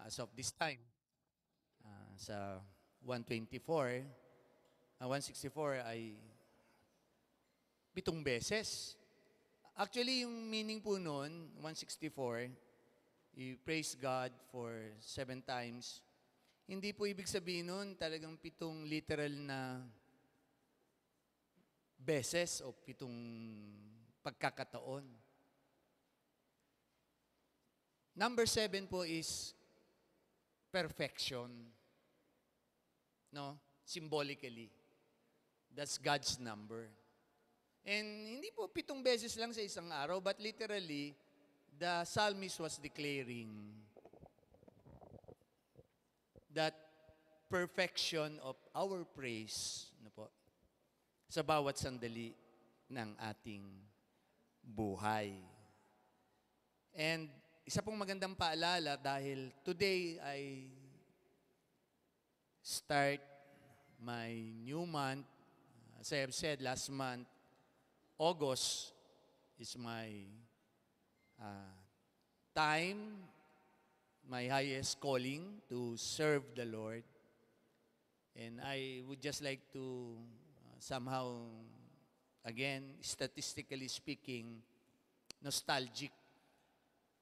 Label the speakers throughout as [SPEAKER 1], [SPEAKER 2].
[SPEAKER 1] as of this time. Sa 124, 164 ay 7 beses. Actually, yung meaning po noon, 164, you praise God for 7 times. Hindi po ibig sabihin noon talagang 7 literal na beses o 7 pagkakataon. Number 7 po is perfection. No? Symbolically. That's God's number. And hindi po 7 beses lang sa isang araw, but literally, the psalmist was declaring that perfection of our praise, ano po, sa bawat sandali ng ating buhay. And isa pong magandang paalala dahil today I start my new month. As I have said last month, August is my time, my highest calling to serve the Lord. And I would just like to somehow, again, statistically speaking, nostalgic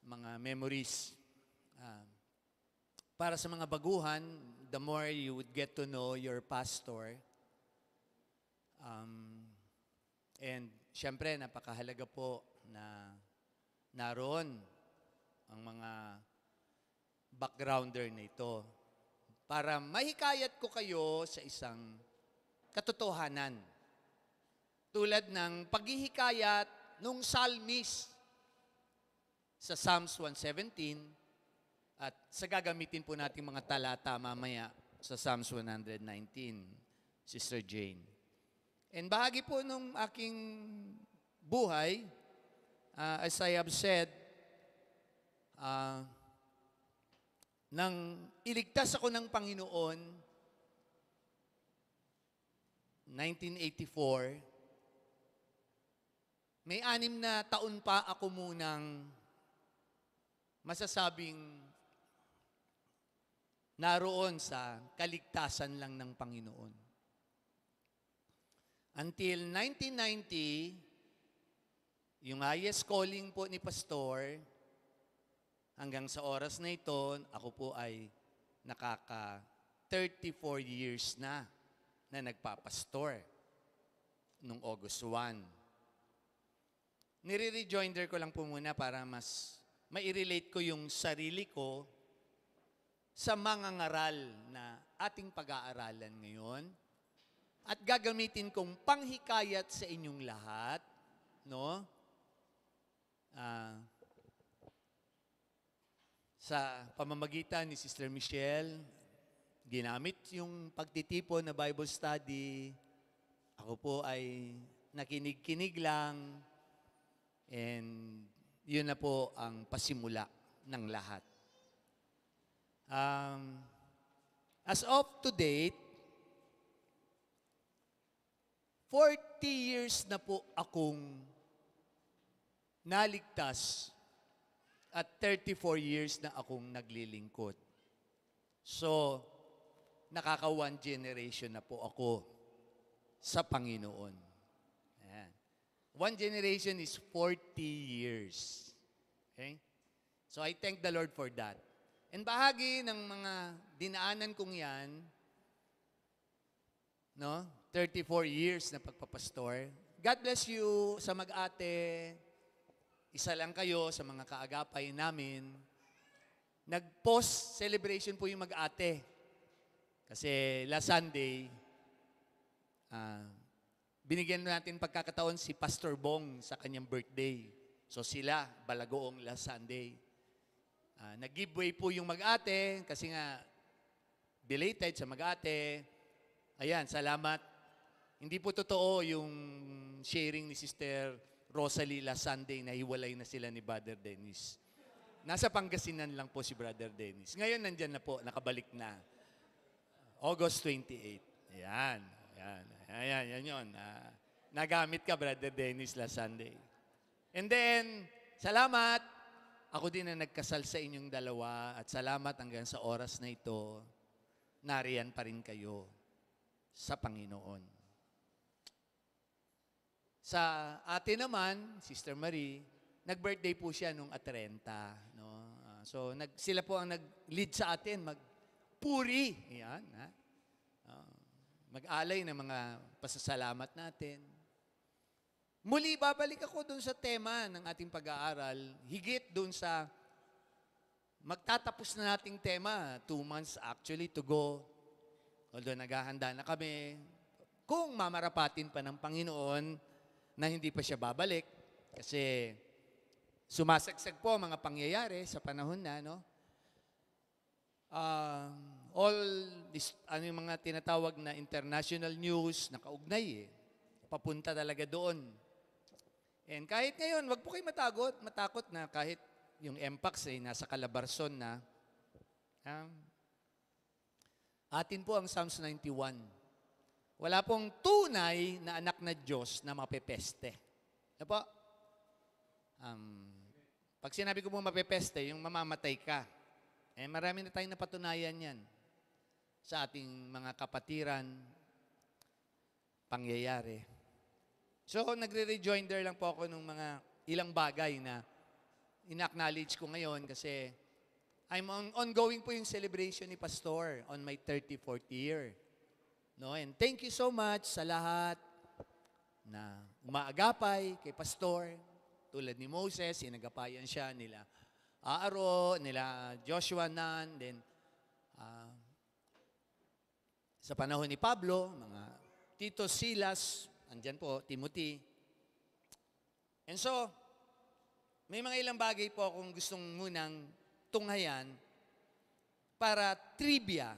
[SPEAKER 1] mga memories. Para sa mga baguhan, the more you would get to know your pastor. And syempre, napakahalaga po na naroon ang mga backgrounder na ito para mahikayat ko kayo sa isang katotohanan. Tulad ng paghihikayat nung psalmist sa Psalms 117 at sa gagamitin po natin mga talata mamaya sa Psalms 119, Sister Jane. And bahagi po nung aking buhay, as I have said, nang iligtas ako ng Panginoon, 1984, may 6 na taon pa ako munang masasabing naroon sa kaligtasan lang ng Panginoon. Until 1990, yung highest calling po ni Pastor, hanggang sa oras na ito, ako po ay nakaka 34 years na nagpapastor nung August 1. Nire-rejoinder ko lang po muna para mas mai-relate ko yung sarili ko sa mga ngaral na ating pag-aaralan ngayon at gagamitin kong panghikayat sa inyong lahat, no? Sa pamamagitan ni Sister Michelle, ginamit yung pagtitipon na Bible study. Ako po ay nakinig-kinig lang. And yun na po ang pasimula ng lahat. As of to date, 40 years na po akong naligtas at 34 years na akong naglilingkod. So, nakaka 1 generation na po ako sa Panginoon. Ayan. 1 generation is 40 years. Okay? So, I thank the Lord for that. And bahagi ng mga dinaanan kong yan, no? 34 years na pagpapastor. God bless you sa mag-ate. Isa lang kayo sa mga kaagapay namin. Nag-post celebration po yung mag-ate. Kasi last Sunday, binigyan natin pagkakataon si Pastor Bong sa kanyang birthday. So sila, Balagoong last Sunday. Nag-giveaway po yung mag-ate kasi nga belated sa mag-ate. Ayan, salamat. Hindi po totoo yung sharing ni Sister Rosalie last Sunday na hiwalay na sila ni Brother Dennis. Nasa Pangasinan lang po si Brother Dennis. Ngayon nandyan na po, nakabalik na. August 28. Ayan, yan yun. Nagamit ka, Brother Dennis, last Sunday. And then, salamat ako din na nagkasal sa inyong dalawa at salamat hanggang sa oras na ito, nariyan pa rin kayo sa Panginoon. Sa atin naman, Sister Marie, nag-birthday po siya nung 30. No? So sila po ang nag-lead sa atin, magpuri. Yan, ha? Mag-alay ng mga pasasalamat natin. Muli, babalik ako dun sa tema ng ating pag-aaral, higit dun sa magtatapos na nating tema, 2 months actually to go. Although naghahanda na kami, kung mamarapatin pa ng Panginoon na hindi pa siya babalik, kasi sumasagsag po ang mga pangyayari sa panahon na, no? All this, yung mga tinatawag na international news, nakaugnay papunta talaga doon. And kahit ngayon, wag po kayo matakot na kahit yung MPAX nasa Calabarzon na. Atin po ang Psalms 91. Wala pong tunay na anak na Diyos na mapepeste. Ano po? Pag sinabi ko po mapepeste, yung mamamatay ka. Marami na tayong napatunayan yan sa ating mga kapatiran, pangyayari. So, nagre-rejoinder lang po ako ng mga ilang bagay na ina-acknowledge ko ngayon kasi ongoing po yung celebration ni Pastor on my 34th year. No? And thank you so much sa lahat na umaagapay kay Pastor. Tulad ni Moses, inagapayan siya nila Aaron, nila Joshua Nan, then sa panahon ni Pablo, mga Tito Silas, andyan po, Timothy. And so, may mga ilang bagay po akong gustong munang tunghayan para trivia.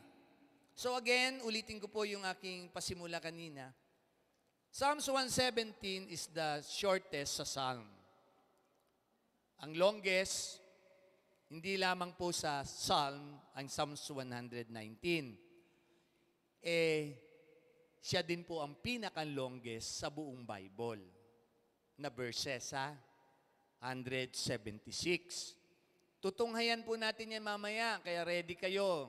[SPEAKER 1] So again, ulitin ko po yung aking pasimula kanina. Psalms 117 is the shortest sa Psalm. Ang longest, hindi lamang po sa Psalm, ang Psalms 119. Siya din po ang pinaka-longest sa buong Bible na verses, 176. Tutunghayan po natin yan mamaya, kaya ready kayo.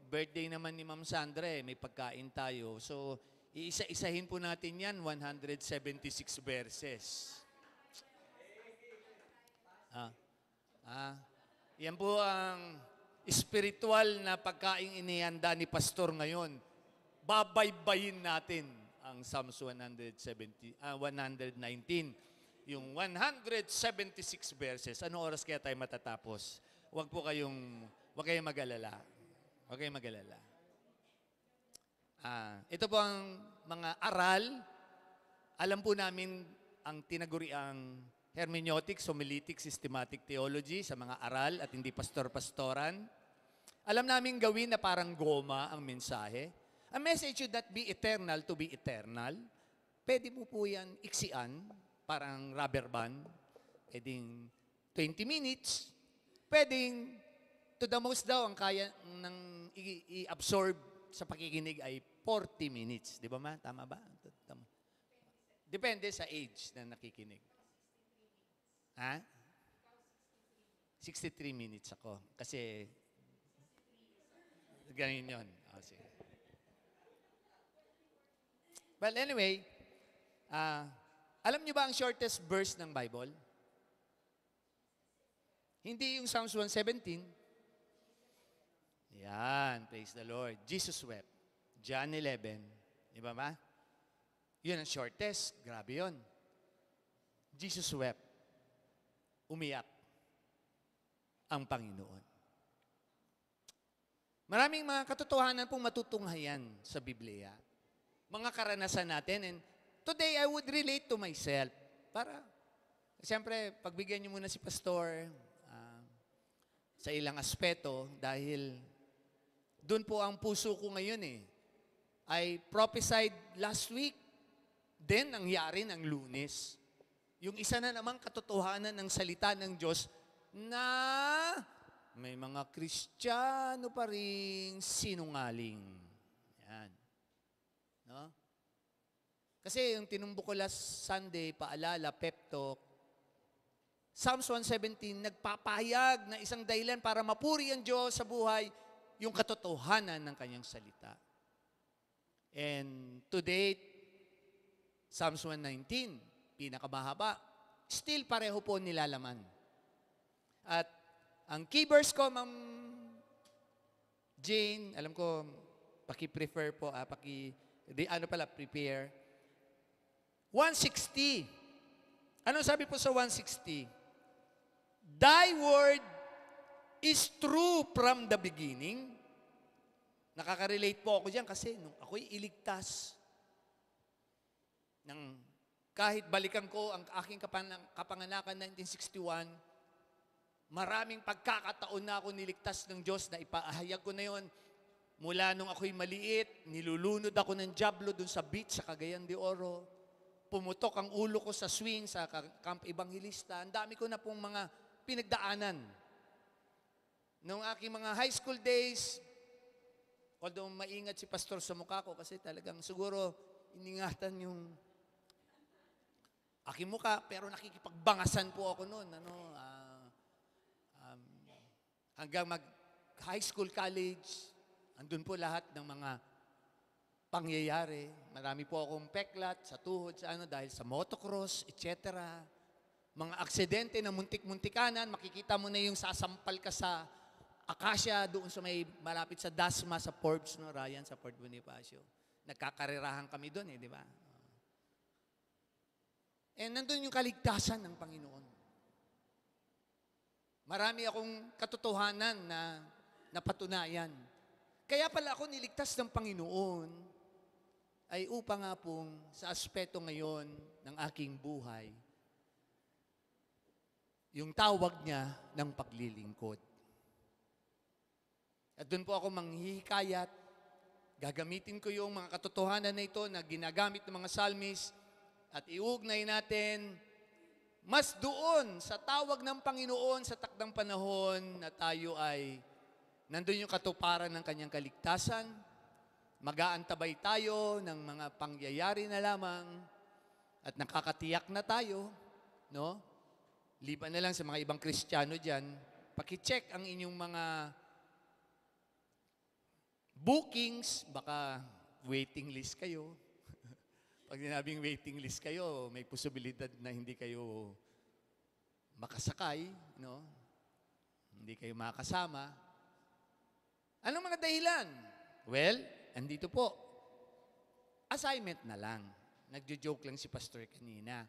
[SPEAKER 1] Birthday naman ni Ma'am Sandra, may pagkain tayo. So, iisa-isahin po natin yan, 176 verses. Yan po ang spiritual na pagkaing inihanda ni Pastor ngayon. Babaybayin natin ang Psalms 119, yung 176 verses. Ano oras kaya tayo matatapos? Huwag kayong mag-alala. Huwag kayong mag-alala. Ito po ang mga aral. Alam po namin ang tinaguriang hermeneutics, homiletics, systematic theology sa mga aral at hindi pastor-pastoran. Alam namin gawin na parang goma ang mensahe. A message should not be eternal to be eternal. Pwede po yan iksian, parang rubber band. Pwedeng 20 minutes. Pwedeng to the most daw ang kaya ng i-absorb sa pakikinig ay 40 minutes. Di ba ma? Tama ba? Depende sa age na nakikinig. 63 minutes ako. Kasi ganun yun. Sige. Well, anyway, alam niyo ba ang shortest verse ng Bible? Hindi yung Psalms 117. Yan, praise the Lord. Jesus wept. John 11. Di ba ma? Yun ang shortest. Grabe yun. Jesus wept. Umiyak ang Panginoon. Maraming mga katotohanan pong matutunghayan sa Biblia. Mga karanasan natin. And today, I would relate to myself. Para, siyempre, pagbigyan niyo muna si Pastor sa ilang aspeto dahil doon po ang puso ko ngayon I prophesied last week. Then, nangyari ng Lunes. Yung isa na namang katotohanan ng salita ng Diyos na may mga Kristiyano pa ring sinungaling. Yan. No? Kasi yung tinumbok ko last Sunday, paalala, pep talk, Psalms 117, nagpapahayag na isang dahilan para mapuri ang Diyos sa buhay, yung katotohanan ng kanyang salita. And to date, Psalms 119, pinakamahaba, still pareho po nilalaman. At ang key verse ko, Ma'am Jane, alam ko, paki-prefer po, prepare. 160. Ano sabi po sa 160? Thy word is true from the beginning. Nakaka-relate po ako diyan kasi nung ako'y iligtas, kahit balikan ko ang aking kapanganakan 1961, maraming pagkakataon na ako niligtas ng Diyos na ipaahayag ko na yon. Mula nung ako'y maliit, nilulunod ako ng diablo dun sa beach sa Cagayan de Oro. Pumutok ang ulo ko sa swing sa Camp Evangelista. Ang dami ko na pong mga pinagdaanan. Noong aking mga high school days, although maingat si pastor sa mukha ko kasi talagang siguro iningatan yung aking mukha, pero nakikipagbangasan po ako noon. Hanggang mag-high school, college, andun po lahat ng mga pangyayari. Marami po akong peklat sa tuhod, dahil sa motocross, etc. Mga aksidente na muntik-muntikanan, makikita mo na yung sasampal ka sa Acacia, doon sa may malapit sa Dasma, sa Forbes, Ryan, sa Port Bonifacio. Nagkakarerahan kami doon, di ba? And nandun yung kaligtasan ng Panginoon. Marami akong katotohanan na napatunayan. Kaya pala ako niligtas ng Panginoon ay upang nga pong sa aspeto ngayon ng aking buhay, yung tawag niya ng paglilingkod. At doon po ako manghihikayat, gagamitin ko yung mga katotohanan na ito na ginagamit ng mga psalmist at iugnay natin mas doon sa tawag ng Panginoon sa takdang panahon na tayo ay nandun yung katuparan ng kanyang kaligtasan, mag-aantabay tayo ng mga pangyayari na lamang at nakakatiyak na tayo, no? Liban na lang sa mga ibang Kristiyano dyan, paki-check ang inyong mga bookings, baka waiting list kayo. Pag sinabing waiting list kayo, may posibilidad na hindi kayo makasakay, no? Hindi kayo makasama. Anong mga dahilan? Well, andito po. Assignment na lang. Nagjo-joke lang si Pastor kanina.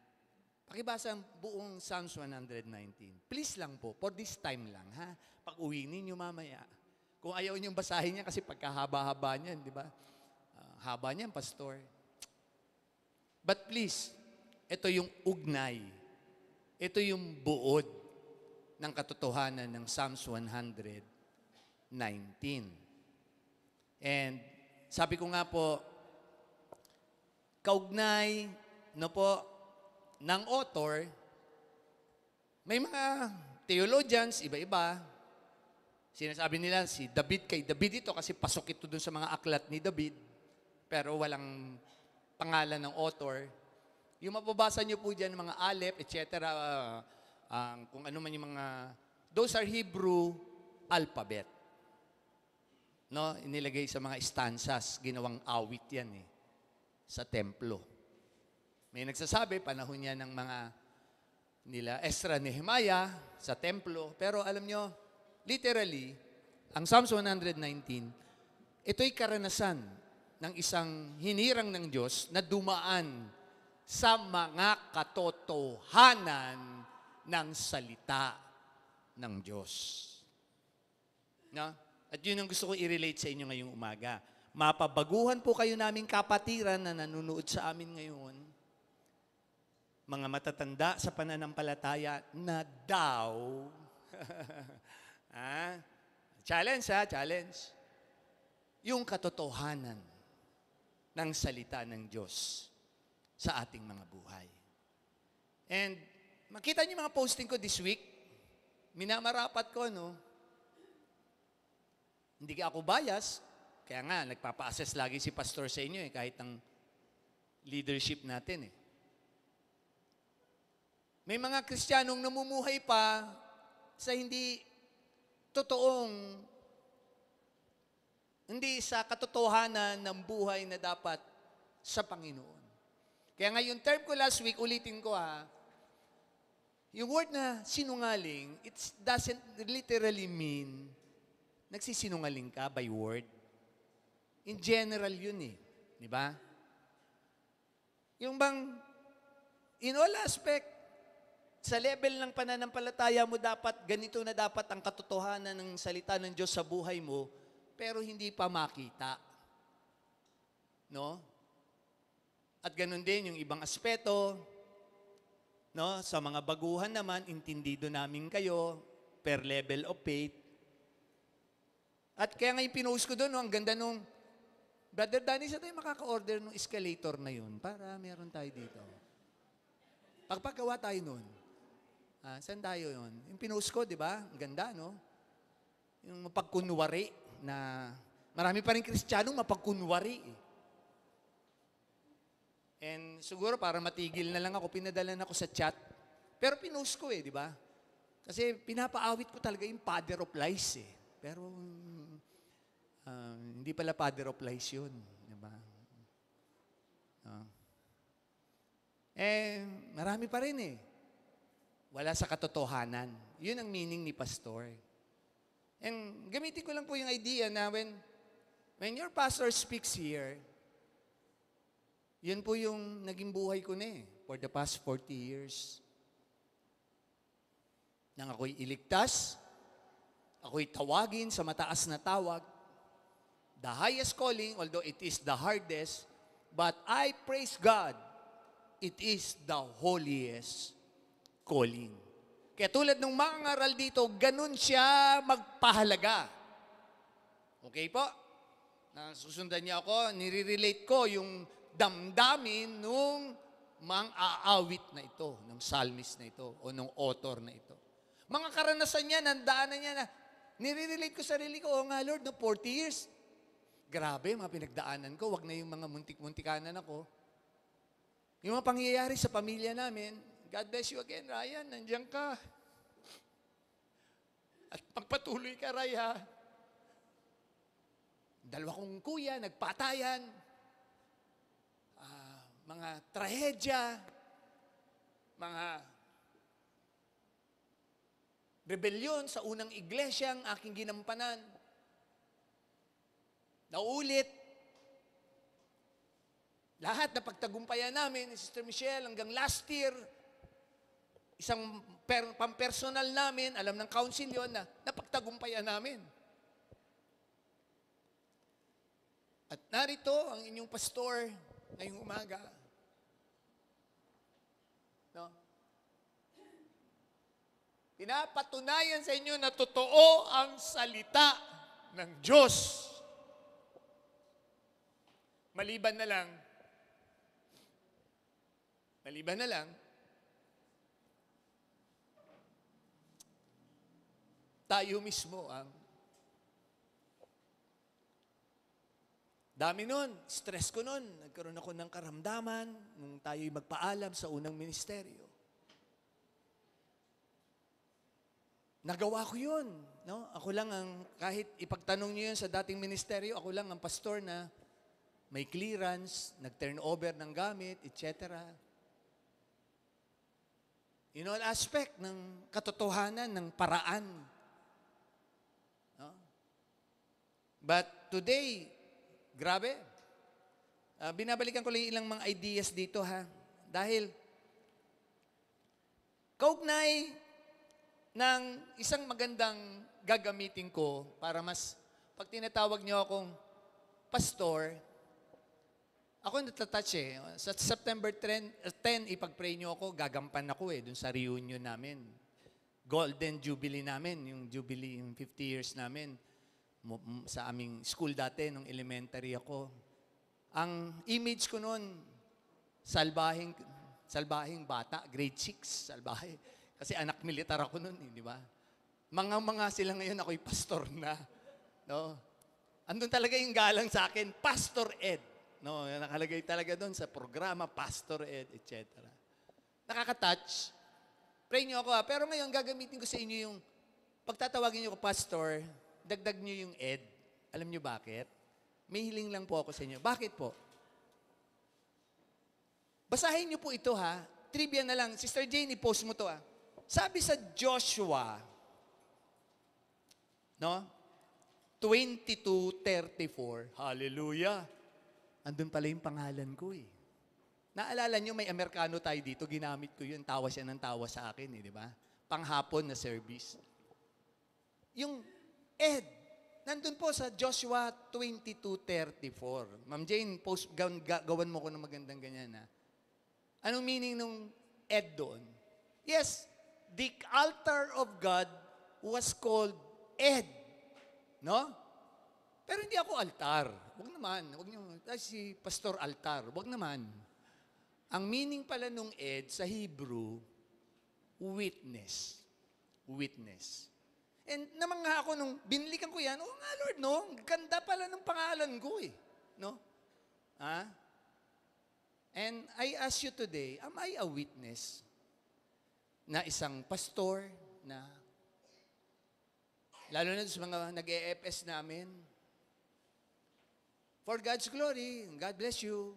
[SPEAKER 1] Pakibasa ang buong Psalms 119. Please lang po, for this time lang, ha? Pag-uwi ninyo mamaya. Kung ayaw niyong basahin niya kasi pagkahaba-haba niyan, di ba? Haba niyan, Pastor. But please, ito yung ugnay. Ito yung buod ng katotohanan ng Psalms 119. And sabi ko nga po, kaugnay ng author, may mga theologians, iba-iba, sinasabi nila si David kay David ito kasi pasok ito dun sa mga aklat ni David, pero walang pangalan ng author. Yung mababasa nyo po dyan, mga Aleph, etc., kung ano man yung mga, those are Hebrew alphabet. No? Inilagay sa mga stanzas, ginawang awit yan sa templo. May nagsasabi, panahon yan ng mga nila Ezra, Nehemiah sa templo. Pero alam nyo, literally, ang Psalms 119, ito'y karanasan ng isang hinirang ng Diyos na dumaan sa mga katotohanan ng salita ng Diyos. No? At yun ang gusto ko i-relate sa inyo ngayong umaga. Mapabaguhan po kayo naming kapatiran na nanonood sa amin ngayon, mga matatanda sa pananampalataya na daw, challenge challenge, yung katotohanan ng salita ng Diyos sa ating mga buhay. And makita niyo mga posting ko this week, minamarapat ko, no? Hindi ka ako bias, kaya nga nagpapa-assess lagi si pastor sa inyo kahit ang leadership natin May mga Kristiyanong namumuhay pa sa hindi sa katotohanan ng buhay na dapat sa Panginoon. Kaya nga yung term ko last week, ulitin ko yung word na sinungaling, it doesn't literally mean nagsisinungaling ka by word. In general yun di ba? Yung bang, in all aspect, sa level ng pananampalataya mo ganito na dapat ang katotohanan ng salita ng Diyos sa buhay mo, pero hindi pa makita. No? At ganun din yung ibang aspeto, no? Sa mga baguhan naman, intindido namin kayo per level of faith. At kaya nga yung pinost ko doon, ang ganda nung, Brother Danny, sa tayo makaka-order ng escalator na yun para meron tayo dito. Pagpagawa tayo nun. Saan tayo yun? Yung pinost ko, di ba? Ang ganda, no? Yung mapagkunwari na marami pa rin Kristiyanong mapagkunwari. And siguro para matigil na lang ako, pinadalan ako sa chat. Pero pinost ko di ba? Kasi pinapaawit ko talaga yung father of lies Pero hindi pala father of lies yun. Di ba? Marami pa rin Wala sa katotohanan. Yun ang meaning ni pastor. And gamitin ko lang po yung idea na when your pastor speaks here, yun po yung naging buhay ko for the past 40 years. Nang ako'y iligtas, ako'y tawagin sa mataas na tawag, the highest calling, although it is the hardest, but I praise God, it is the holiest calling. Kaya tulad ng mga ngaral dito, ganun siya magpahalaga. Okay po? Nasusundan niya ako, nire-relate ko yung damdamin nung mang-aawit na ito, ng psalmist na ito, o ng author na ito. Mga karanasan niya, nandaanan niya na, nire-relate ko sarili ko, nga Lord, 40 years. Grabe, mga pinagdaanan ko, wag na yung mga muntik-muntikanan ako. Yung mga pangyayari sa pamilya namin, God bless you again, Ryan, nandiyan ka. At pagpatuloy ka, Raya. Dalawa kong kuya, nagpatayan. Mga trahedya, mga rebelyon sa unang iglesia ang aking ginampanan. Naulit. Lahat na pagtagumpayan namin ni Sister Michelle hanggang last year, isang pampersonal namin, alam ng council yun na napagtagumpayan namin. At narito ang inyong pastor ngayong umaga. No? Pinapatunayan sa inyo na totoo ang salita ng Diyos. Maliban na lang, tayo mismo ang dami nun, stress ko nun. Nagkaroon ako ng karamdaman nung tayo'y magpaalam sa unang ministeryo. Nagawa ko yun. No? Ako lang kahit ipagtanong niyo yun sa dating ministeryo, ako lang ang pastor na may clearance, nag-turnover ng gamit, etc. In all aspect ng katotohanan, ng paraan. No? But today, grabe. Binabalikan ko lang ilang mga ideas dito Dahil kaugnay ng isang magandang gagamitin ko para mas, pag tinatawag niyo akong pastor, ako natatouch Sa September 10, ipag-pray niyo ako, gagampan ako dun sa reunion namin. Golden Jubilee namin, yung Jubilee, yung 50 years namin. Sa aming school dati, nung elementary ako. Ang image ko noon, salbahing bata, grade 6, salbahe. Kasi anak militar ako noon, di ba? Mga sila ngayon, ako'y pastor na. No? Andun talaga yung galang sa akin, Pastor Ed. No, nakalagay talaga doon sa programa, Pastor Ed, etc. Nakaka-touch. Pray niyo ako ha. Pero ngayon, gagamitin ko sa inyo yung, pagtatawagin niyo ko pastor, dagdag niyo yung ed. Alam niyo bakit? May hiling lang po ako sa inyo. Bakit po? Basahin niyo po ito ha. Trivia na lang. Sister Jane, i-post mo to ha. Sabi sa Joshua, no? 22:34. Hallelujah. Andun pala yung pangalan ko eh. Naalala nyo, may Amerikano tayo dito, ginamit ko yun, tawa siya ng tawa sa akin eh, di ba? Panghapon na service. Yung Ed, nandun po sa Joshua 22:34. Ma'am Jane, gawan mo ko ng magandang ganyan ha. Anong meaning nung Ed doon? Yes, the altar of God was called Ed. No? Pero hindi ako altar. Huwag naman. Huwag niyo, si Pastor Altar. Huwag naman. Ang meaning pala nung Ed sa Hebrew, witness. Witness. And namangha ako nung binilikan ko yan, oh nga Lord, no? Ganda pala ng pangalan ko eh. No? Ha? And I ask you today, am I a witness na isang pastor na, lalo na sa mga nag-e-FS namin, for God's glory, God bless you.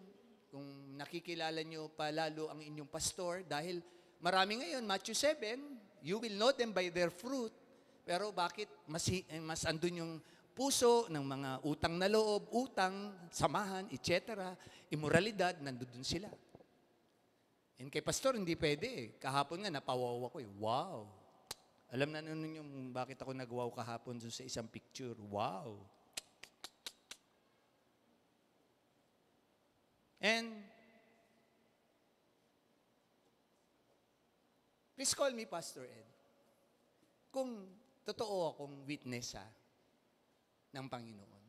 [SPEAKER 1] Kung nakikilala nyo pa lalo ang inyong pastor, dahil marami ngayon, Matthew 7, you will know them by their fruit. Pero bakit mas andun yung puso ng mga utang na loob, utang, samahan, etc., immoralidad, nandun sila. And kay pastor, hindi pwede eh. Kahapon nga, napawaw ako eh. Wow! Alam na nun yung bakit ako nag-wow kahapon sa isang picture. Wow! And, please call me Pastor Ed. Kung totoo akong witness ng Panginoon.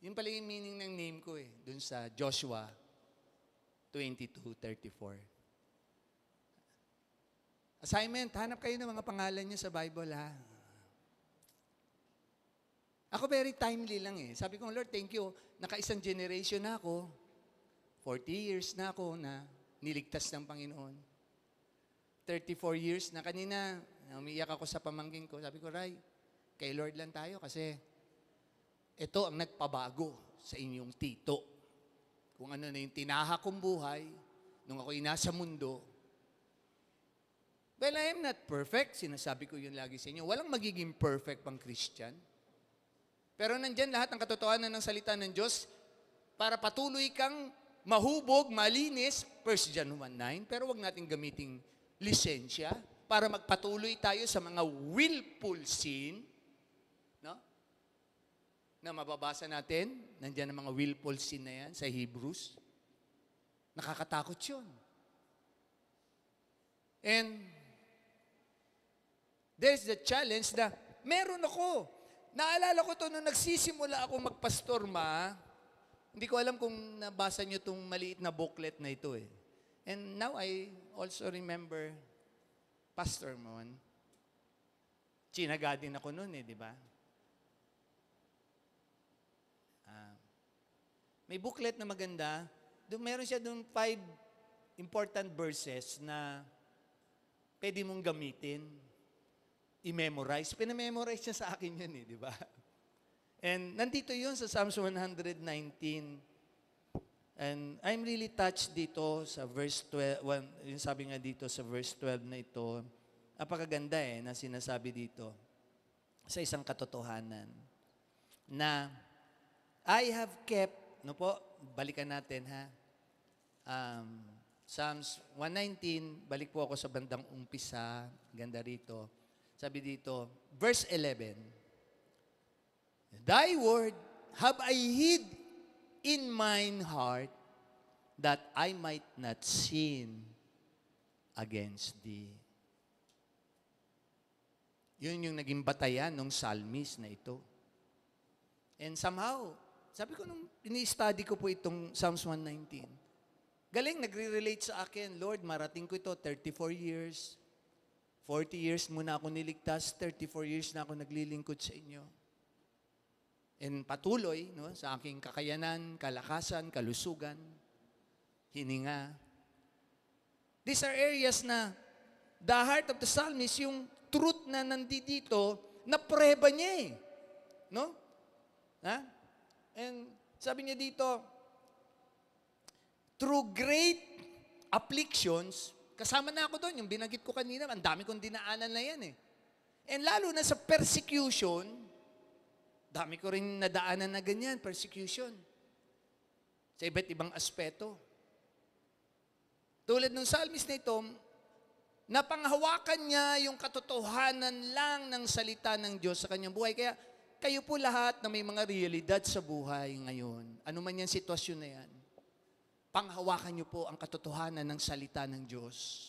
[SPEAKER 1] Yun pala yung meaning ng name ko eh, dun sa Joshua 22:34. Assignment, hanap kayo ng mga pangalan niyo sa Bible ha. Ako very timely lang eh. Sabi ko, Lord, thank you. Naka-isang generation na ako. 40 years na ako na niligtas ng Panginoon. 34 years na kanina, umiiyak ako sa pamangkin ko. Sabi ko, Ray, kay Lord lang tayo kasi ito ang nagpabago sa inyong tito. Kung ano na yung tinaha kong buhay nung ako'y nasa mundo. Well, I am not perfect. Sinasabi ko yun lagi sa inyo. Walang magiging perfect pang Christian. Pero nandyan lahat ng katotohanan ng salita ng Diyos para patuloy kang mahubog, malinis, 1 John 1:9. Pero wag natin gamiting lisensya para magpatuloy tayo sa mga willful sin. No? Na mababasa natin, nandyan ang mga willful sin na yan sa Hebrews. Nakakatakot yun. And there's the challenge na meron ako. Naalala ko to nung nagsisimula ako magpastor hindi ko alam kung nabasa nyo itong maliit na booklet na ito eh. And now I also remember Pastor Mon. Chinaga din ako noon eh, di ba? May booklet na maganda. Meron siya doon 5 important verses na pwede mong gamitin. I-memorize. Pinamemorize niya sa akin yun eh, di ba? And nandito yun sa Psalms 119. And I'm really touched dito sa verse 12. Yung sabi nga dito sa verse 12 na ito, napakaganda eh, na sinasabi dito sa isang katotohanan na I have kept, no po, balikan natin ha. Psalms 119, balik po ako sa bandang umpisa, ganda rito. Sabi dito, verse 11, Thy word have I hid in mine heart that I might not sin against Thee. Yun yung naging batayan ng psalmist na ito. And somehow, sabi ko nung ini-study ko po itong Psalms 119, galing, nagre-relate sa akin, Lord, marating ko ito, 34 years, 40 years muna ako niligtas, 34 years na ako naglilingkod sa inyo. And patuloy no, sa aking kakayanan, kalakasan, kalusugan, hininga. These are areas na The heart of the psalmist, yung truth na nandito, na prueba niya eh. No? Ha? And sabi niya dito, through great afflictions, kasama na ako doon, yung binanggit ko kanina, ang dami kong dinaanan na yan eh. And lalo na sa persecution, dami ko rin nadaanan na ganyan, persecution. Sa iba't ibang aspeto. Tulad ng psalmist na ito, napanghawakan niya yung katotohanan lang ng salita ng Diyos sa kanyang buhay. Kaya kayo po lahat na may mga realidad sa buhay ngayon, ano man yan sitwasyon na yan, panghawakan niyo po ang katotohanan ng salita ng Diyos.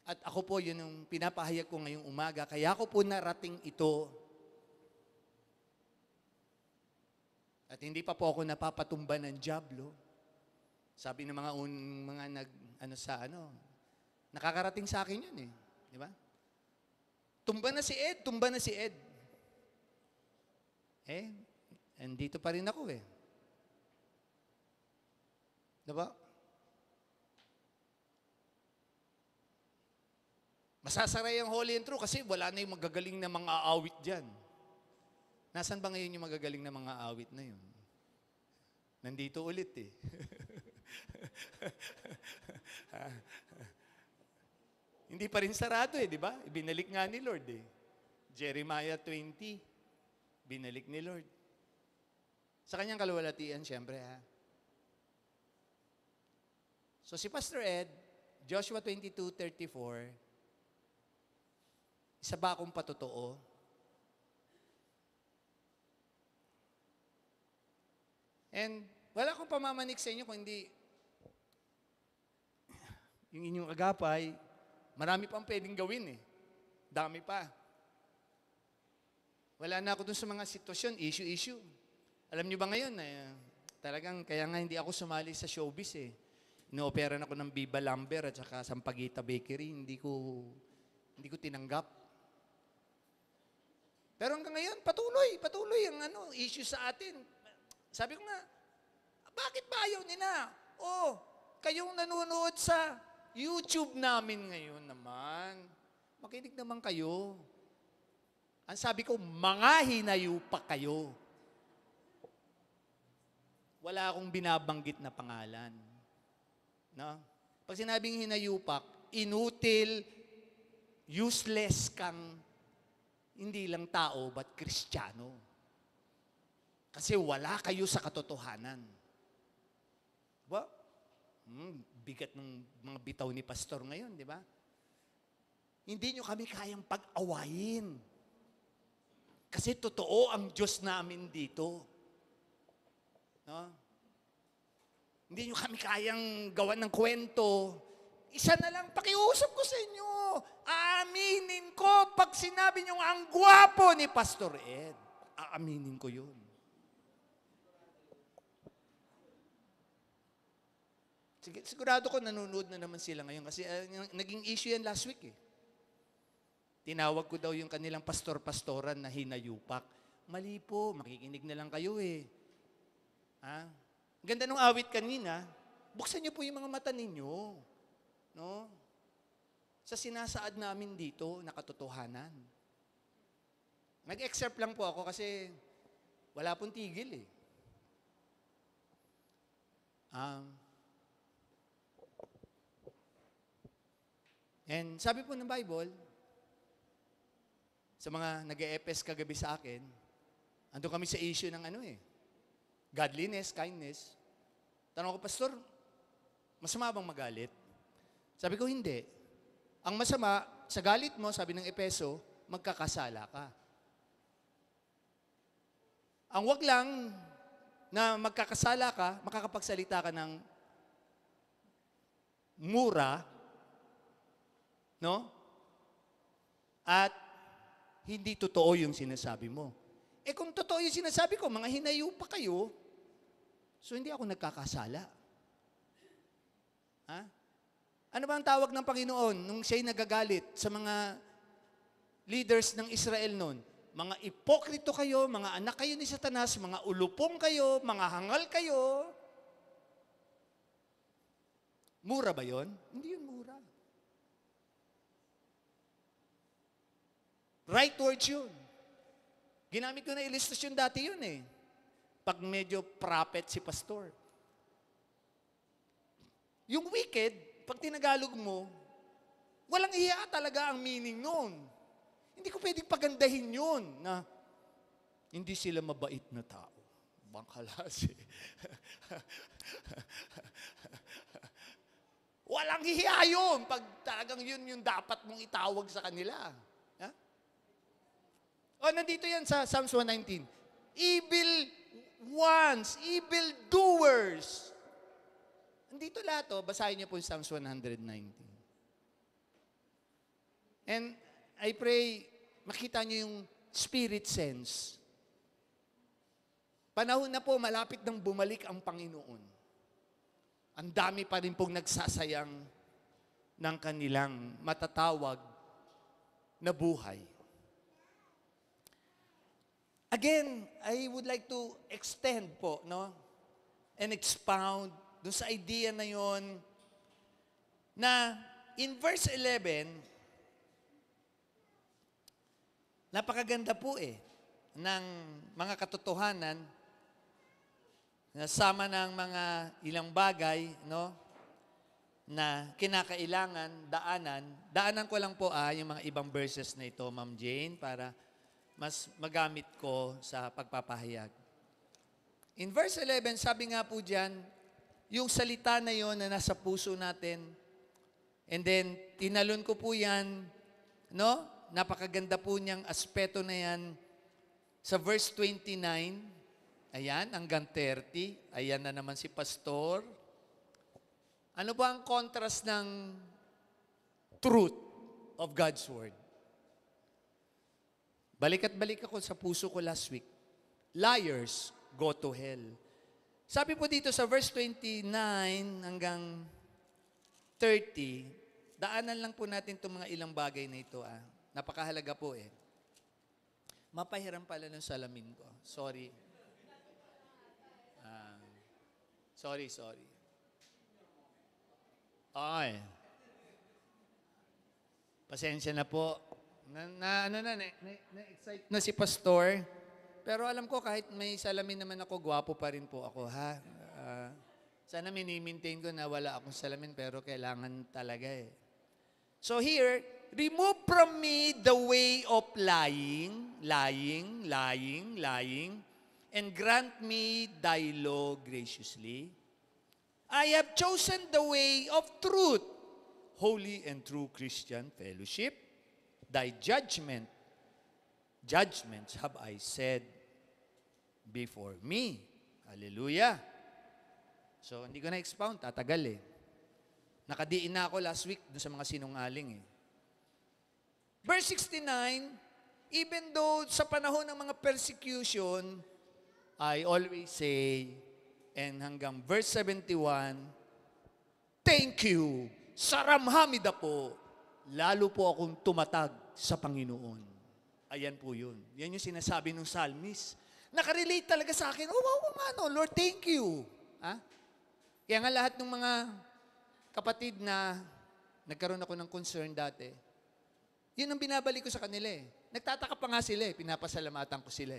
[SPEAKER 1] At ako po, yun yung pinapahayag ko ngayong umaga. Kaya ako po narating ito. At hindi pa po ako napapatumba ng diablo. Sabi ng mga nakakarating sa akin yun eh. Di ba? Tumba na si Ed, tumba na si Ed. Andito pa rin ako eh. Di ba? Masasaray ang holy and true kasi wala na yung magagaling na mga awit dyan. Nasaan ba ngayon yung magagaling na mga awit na yun? Nandito ulit eh. Hindi pa rin sarado eh, di ba? Binalik nga ni Lord eh. Jeremiah 20, binalik ni Lord. Sa kanyang kaluwalhatian, siyempre ha. So si Pastor Ed, Joshua 22:34, isa ba akong patotoo? And wala akong pamamanik sa inyo kung hindi yung inyong agapay, marami pang pwedeng gawin eh. Dami pa. Wala na ako dun sa mga sitwasyon, issue. Alam niyo ba ngayon, talagang kaya nga hindi ako sumali sa showbiz eh. Ino-operan ako ng Viva Lumber at saka Sampaguita Bakery, hindi ko tinanggap. Pero hanggang ngayon, patuloy ang issue sa atin. Sabi ko nga, bakit ba ayaw nila? Kayong nanonood sa YouTube namin ngayon naman, makinig naman kayo. Ang sabi ko, mga hinayupak kayo. Wala akong binabanggit na pangalan. No? Pag sinabing hinayupak, inutil, useless kang hindi lang tao, but Kristiyano. Kasi wala kayo sa katotohanan. Diba? Bigat ng mga bitaw ni pastor ngayon, di ba? Hindi nyo kami kayang pag-awayin. Kasi totoo ang Diyos namin dito. No? Hindi nyo kami kayang gawan ng kwento. Isa na lang, pakiusap ko sa inyo. Aaminin ko pag sinabi nyo ang gwapo ni Pastor Ed. Aaminin ko yun. Sigurado ko nanonood na naman sila ngayon kasi naging issue yan last week eh. Tinawag ko daw yung kanilang pastor-pastoran na hinayupak. Mali po, makikinig na lang kayo eh. Ganda nung awit kanina, buksan niyo po yung mga mata ninyo. No? Sa sinasaad namin dito na katotohanan. Nag-excerpt lang po ako kasi wala pong tigil eh. And sabi po ng Bible, sa mga nag-e-epes kagabi sa akin, ando kami sa issue ng godliness, kindness. Tanong ko, Pastor, masama bang magalit? Sabi ko, hindi. Ang masama, sa galit mo, sabi ng Epeso, magkakasala ka. Ang wag lang na magkakasala ka, makakapagsalita ka ng mura, no? At hindi totoo yung sinasabi mo. Kung totoo yung sinasabi ko, mga hinayo pa kayo, so hindi ako nagkakasala. Ano ba ang tawag ng Panginoon nung siya'y nagagalit sa mga leaders ng Israel noon? Mga ipokrito kayo, mga anak kayo ni Satanas, mga ulupong kayo, mga hangal kayo. Mura ba yon? Hindi yun mura. Right words yun. Ginamit ko na illustration dati yun eh. Pag medyo prophet si pastor. Yung wicked, pag tinagalog mo, walang iya talaga ang meaning nun. Hindi ko pwedeng pagandahin yun na hindi sila mabait na tao. Bangkalas eh. Walang hiya yun pag talagang yun yung dapat mong itawag sa kanila. Ha? O, nandito yan sa Psalms 119. Evil ones, evil doers. Nandito lahat o, basahin niyo po yung Psalms 119. And I pray, makita niyo yung spirit sense. Panahon na po, malapit nang bumalik ang Panginoon. Ang dami pa rin pong nagsasayang ng kanilang matatawag na buhay. Again, I would like to extend po, no? And expound doon sa idea na yon na in verse 11, napakaganda po ng mga katotohanan nasama ng mga ilang bagay, no, na kinakailangan, daanan ko lang po yung mga ibang verses na ito, Ma'am Jane, para mas magamit ko sa pagpapahayag. In verse 11, sabi nga po dyan, yung salita na yon na nasa puso natin, and then, tinalon ko po yan, no, napakaganda po niyang aspeto na yan, sa verse 29, ayan, hanggang 30. Ayan na naman si Pastor. Ano ba ang contrast ng truth of God's Word? Balik at balik ako sa puso ko last week. Liars go to hell. Sabi po dito sa verse 29 hanggang 30, daanan lang po natin itong mga ilang bagay na ito. Napakahalaga po Mapahiram pala ng salamin ko. Sorry. Sorry. Ay. Pasensya na po. Na-excite na si Pastor. Pero alam ko kahit may salamin naman ako, gwapo pa rin po ako, ha? Sana mini-maintain ko na wala akong salamin, pero kailangan talaga So here, remove from me the way of lying, and grant me thy law graciously. I have chosen the way of truth, holy and true Christian fellowship. Thy judgments have I said before me. Hallelujah. So, hindi ko na-expound, tatagal Nakadiin na ako last week dun sa mga sinungaling Verse 69, even though sa panahon ng mga persecution, I always say, and hanggang verse 71, thank you, saramhamida po, lalo po akong tumatag sa Panginoon. Ayan po yun. Yan yung sinasabi ng psalmist. Nakarelate talaga sa akin, Lord, thank you. Kaya nga lahat ng mga kapatid na nagkaroon ako ng concern dati, yun ang binabalik ko sa kanila Nagtataka pa nga sila pinapasalamatan ko sila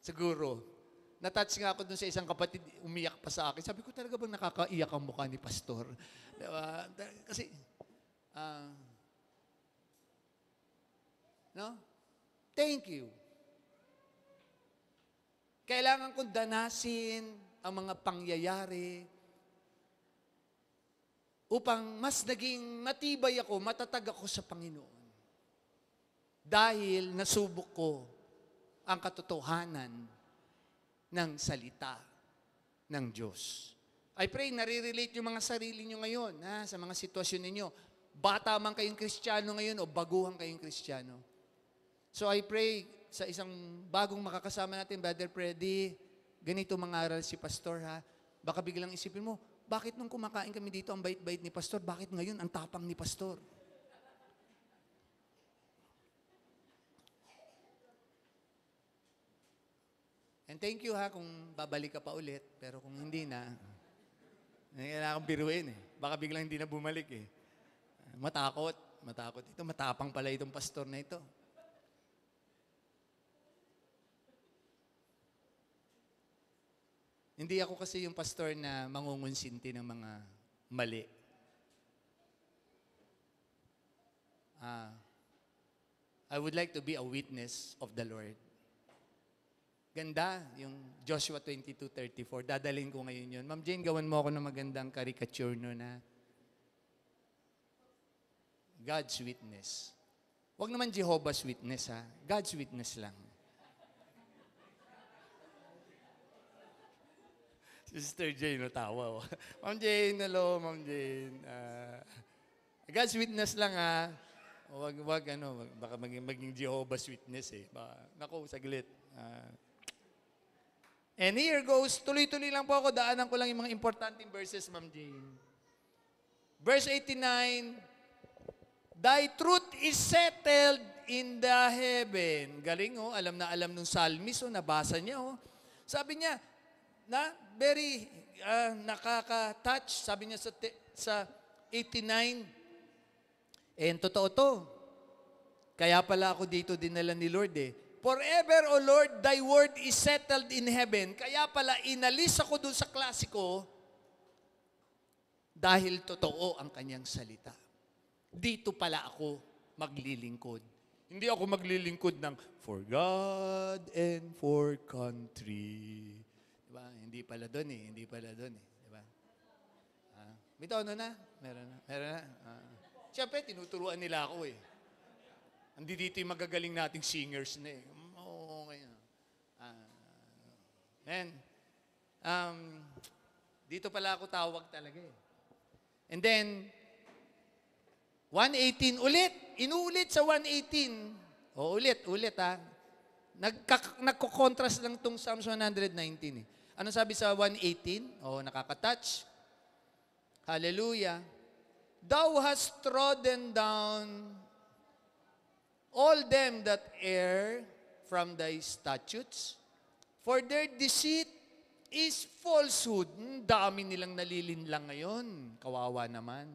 [SPEAKER 1] Siguro, natouch nga ako dun sa isang kapatid, umiyak pa sa akin. Sabi ko, talaga bang nakakaiyak ang mukha ni Pastor? Diba? Kasi, no? Thank you. Kailangan kong danasin ang mga pangyayari upang mas naging matibay ako, matatag ako sa Panginoon. Dahil nasubok ko ang katotohanan ng salita ng Diyos. I pray, nare-relate yung mga sarili nyo ngayon sa mga sitwasyon ninyo. Bata man kayong Kristiyano ngayon o baguhan kayong Kristiyano. So I pray sa isang bagong makakasama natin, Brother Freddy, ganito mangaral si Pastor Baka biglang isipin mo, bakit nung kumakain kami dito ang bait-bait ni Pastor, bakit ngayon ang tapang ni Pastor? And thank you kung babalik ka pa ulit, pero kung hindi na, Kailangan biruin eh. Baka biglang hindi na bumalik eh. Matakot. Ito, matapang pala itong pastor na ito. Hindi ako kasi yung pastor na mangungunsinti ng mga mali. I would like to be a witness of the Lord. Ganda, yung Joshua 22:34. Dadalhin ko ngayon yun. Ma'am Jane, gawan mo ako ng magandang caricature no na God's witness. Huwag naman Jehovah's Witness ha. God's witness lang. Sister Jane, natawa. Ma'am Jane, hello, Ma'am Jane. God's witness lang ha. Wag baka maging Jehovah's Witness eh. Naku, saglit. And here goes, tuloy-tuloy lang po ako, daanan ko lang yung mga importanteng verses, Ma'am Jane. Verse 89, Thy truth is settled in the heaven. Galing alam na alam nung psalmist, nabasa niya Sabi niya, very nakaka-touch, sabi niya sa 89, and totoo to. Kaya pala ako dito dinala ni Lord Forever, O Lord, Thy word is settled in heaven. Kaya pala inalis ako dun sa klase ko dahil totoo ang kanyang salita. Dito pala ako maglilingkod. Hindi ako maglilingkod ng for God and for country. Diba? Hindi pala doon Diba? May tono na? Meron na? Siyempre, tinuturuan nila ako Andi dito yung magagaling nating singers na okay na. Dito pala ako tawag talaga And then, 118 ulit. Inuulit sa 118. Ulit ha. Nagko-contrast lang tong Psalms 119 Ano sabi sa 118? Nakaka-touch. Hallelujah. Thou hast trodden down all them that err from thy statutes, for their deceit is falsehood. Dami nilang nalilinlang ngayon. Kawawa naman.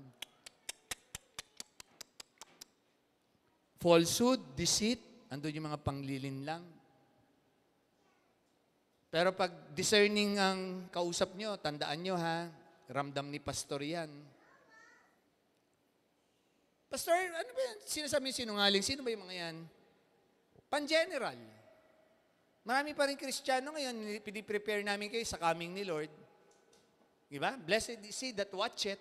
[SPEAKER 1] Falsehood, deceit, andun yung mga panglilinlang. Pero pag discerning ang kausap nyo, tandaan nyo ha, ramdam ni pastor yan. Pastor, ano ba yan? Sinasabi sinungaling? Sino ba yung mga yan? Pan-general. Marami pa rin Kristiyano ngayon, piniprepare namin kayo sa coming ni Lord. Diba? Blessed is he that watch it.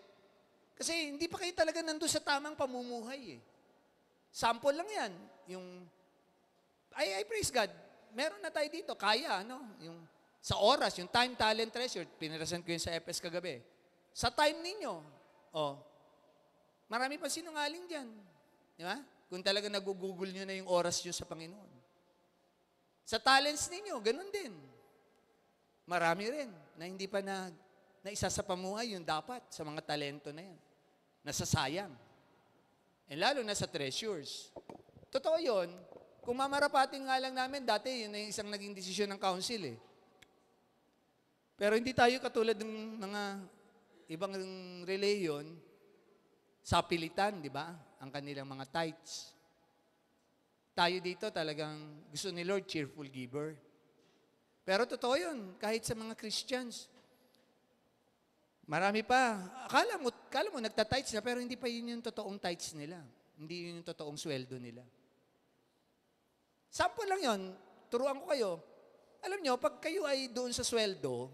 [SPEAKER 1] Kasi hindi pa kayo talaga nandun sa tamang pamumuhay Sample lang yan. I praise God. Meron na tayo dito. Kaya, Yung, sa oras, yung time, talent, treasure. Pinirasan ko yun sa FS kagabi. Sa time ninyo. Marami pa sinungaling dyan. Di ba? Kung talaga nag-google nyo na yung oras nyo sa Panginoon. Sa talents ninyo, ganun din. Marami rin na hindi pa na isa sa pamuhay yung dapat sa mga talento na yan. Nasasayang. Lalo na sa treasures. Totoo yun. Kung mamarapating nga lang namin, dati yun ay isang naging desisyon ng council Pero hindi tayo katulad ng mga ibang reliyon, sa pilitan, di ba? Ang kanilang mga tithes. Tayo dito talagang gusto ni Lord, cheerful giver. Pero totoo yun, kahit sa mga Christians. Marami pa. Akala mo nagtatites na, pero hindi pa yun yung totoong tithes nila. Hindi yun yung totoong sweldo nila. Sample lang yun. Turuan ko kayo. Alam nyo, pag kayo ay doon sa sweldo,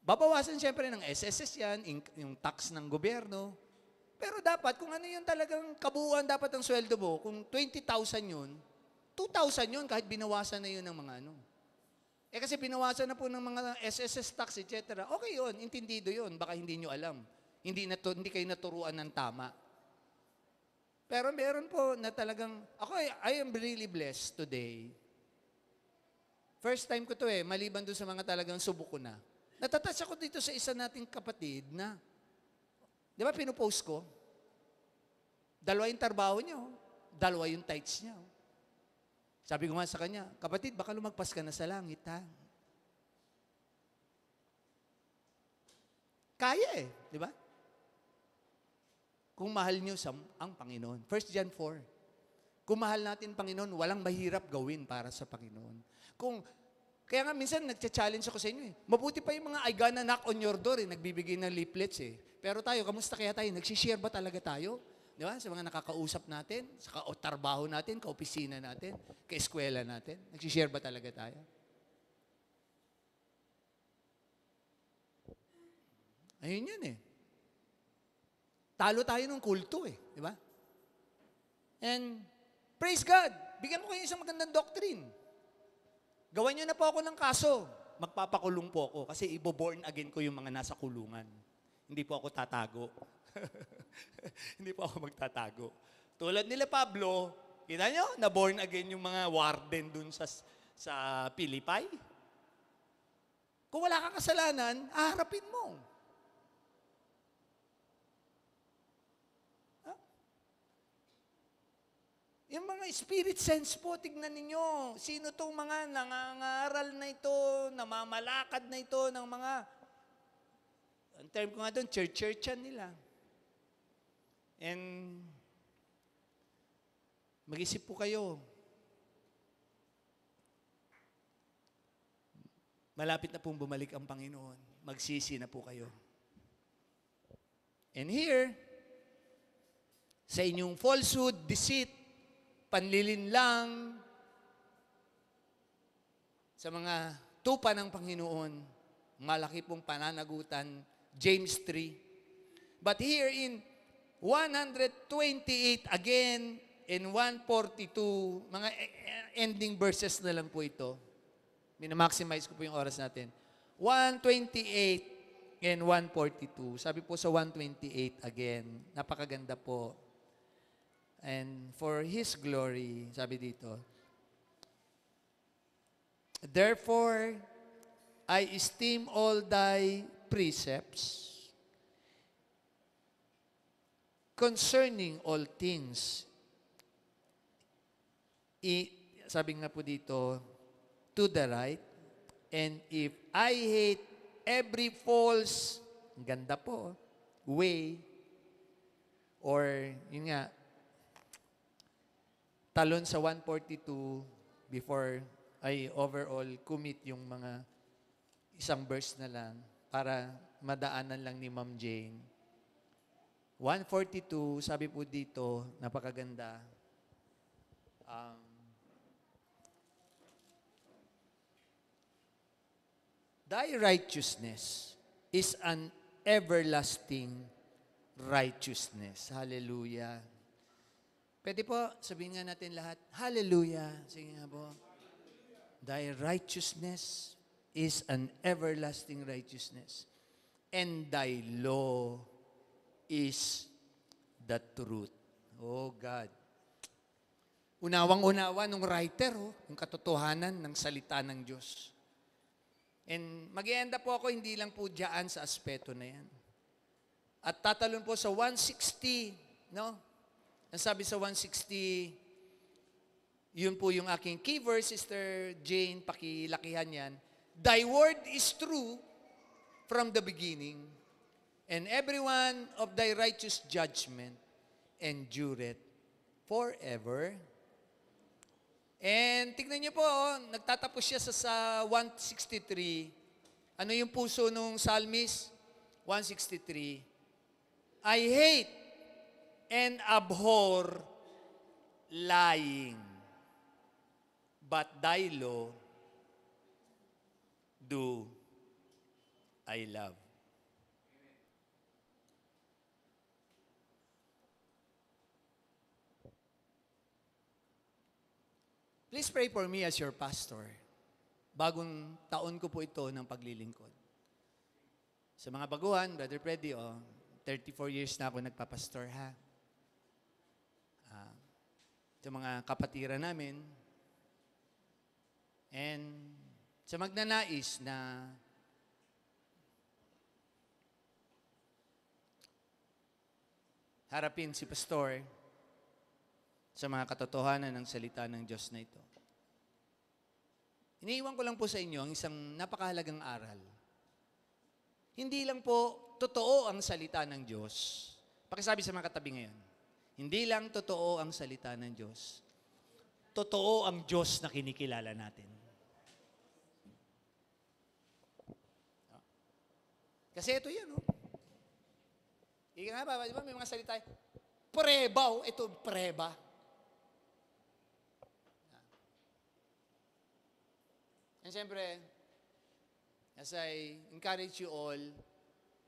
[SPEAKER 1] babawasan siyempre ng SSS yan, yung tax ng gobyerno. Pero dapat, kung ano yung talagang kabuuan dapat ang sweldo mo, kung 20,000 yun, 2,000 yun kahit binawasan na yun ng mga kasi binawasan na po ng mga SSS tax, etc. Okay yun, intindido yun. Baka hindi nyo alam. Hindi kayo naturuan ng tama. Pero meron po na talagang, I am really blessed today. First time ko to maliban doon sa mga talagang subok ko na. Natatouch ako dito sa isa nating kapatid na, di ba pinupost ko? 2 yung trabaho niya, 2 yung tithes niya. Sabi ko nga sa kanya, kapatid, baka lumagpas ka na sa langit, ha? Kaya eh, di ba? Kung mahal nyo ang Panginoon. 1 John 4. Kung mahal natin Panginoon, walang mahirap gawin para sa Panginoon. Kaya nga minsan nagcha-challenge ako sa inyo eh. Mabuti pa yung mga I gonna knock on your door eh, nagbibigay ng leaflets eh. Pero tayo, kamusta kaya tayo? Nagsishare ba talaga tayo? Di ba? Sa mga nakakausap natin, sa trabaho natin, kaopisina natin, kaeskwela natin. Nagsishare ba talaga tayo? Ayun yun eh. Talo tayo ng kulto eh. Di ba? And praise God, bigyan ko kayo isang magandang doctrine. Gawan niyo na po ako ng kaso. Magpapakulong po ako kasi ibo-born again ko yung mga nasa kulungan. Hindi po ako tatago. Hindi po ako magtatago. Tulad nila Pablo, kita nyo, na-born again yung mga warden dun sa Pilipay. Kung wala kang kasalanan, haharapin mo. Yung mga spirit sense po, tignan ninyo. Sino tong mga nangangaral na ito, namamalakad na ito ng mga, ang term ko nga doon, church-churchan nila. And, mag-isip po kayo. Malapit na pong bumalik ang Panginoon. Magsisi na po kayo. And here, sa inyong falsehood, deceit, panlilinlang sa mga tupa ng Panginoon, malaki pong pananagutan, James 3. But here in 128 again, in 142, mga ending verses na lang po ito. Minamaximize ko po yung oras natin. 128 and 142. Sabi po sa 128 again, napakaganda po. And for His glory, sabi dito, therefore, I esteem all thy precepts concerning all things. Sabi nga po dito, to the right, and if I hate every false, ganda po, way, or yun nga, talon sa 142 before I overall commit yung mga isang verse na lang para madaanan lang ni Ma'am Jane. 142, sabi po dito, napakaganda. Thy righteousness is an everlasting righteousness. Hallelujah. Pwede po, sabihin nga natin lahat, hallelujah. Sige nga po. Thy righteousness is an everlasting righteousness. And thy law is the truth. Oh God. Unawang-unawa nung writer, yung katotohanan ng salita ng Diyos. And mag-ienda po ako, hindi lang po dyan sa aspeto na yan. At tatalon po sa 160, no? Ang sabi sa 160, yun po yung aking key verse, Sister Jane, pakilakihan yan. Thy word is true from the beginning, and every one of thy righteous judgment endureth forever. And tignan niyo po, nagtatapos siya sa 163. Ano yung puso nung psalmist? 163. I hate and abhor lying, but thy law do I love. Please pray for me as your pastor. Bagong taon ko po ito ng paglilingkod. Sa mga baguhan, Brother Freddy, 34 years na ako nagpapastor, ha? Sa mga kapatiran namin, and sa magnanais na harapin si pastor sa mga katotohanan ng salita ng Diyos na ito. Iniiwan ko lang po sa inyo ang isang napakahalagang aral. Hindi lang po totoo ang salita ng Diyos. Pakisabi sa mga katabi ngayon, hindi lang totoo ang salita ng Diyos. Totoo ang Diyos na kinikilala natin. Kasi ito yan, oh. Ika nga ba, di ba may mga salita, preba, oh, ito, preba. And siyempre, as I encourage you all,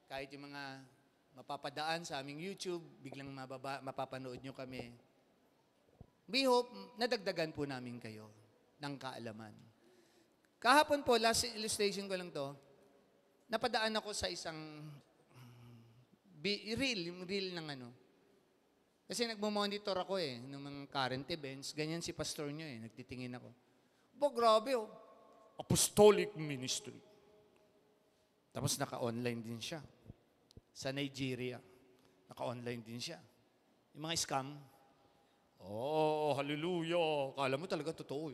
[SPEAKER 1] kahit yung mga mapapadaan sa aming YouTube, biglang mapapanood nyo kami, we hope, nadagdagan po namin kayo ng kaalaman. Kahapon po, last illustration ko lang to, napadaan ako sa isang reel ng ano. Kasi nagmo-monitor ako ng mga current events. Ganyan si pastor nyo nagtitingin ako. Grabe Apostolic Ministry. Tapos naka-online din siya. Sa Nigeria. Naka-online din siya. Yung mga scam. Hallelujah. Kala mo talaga totoo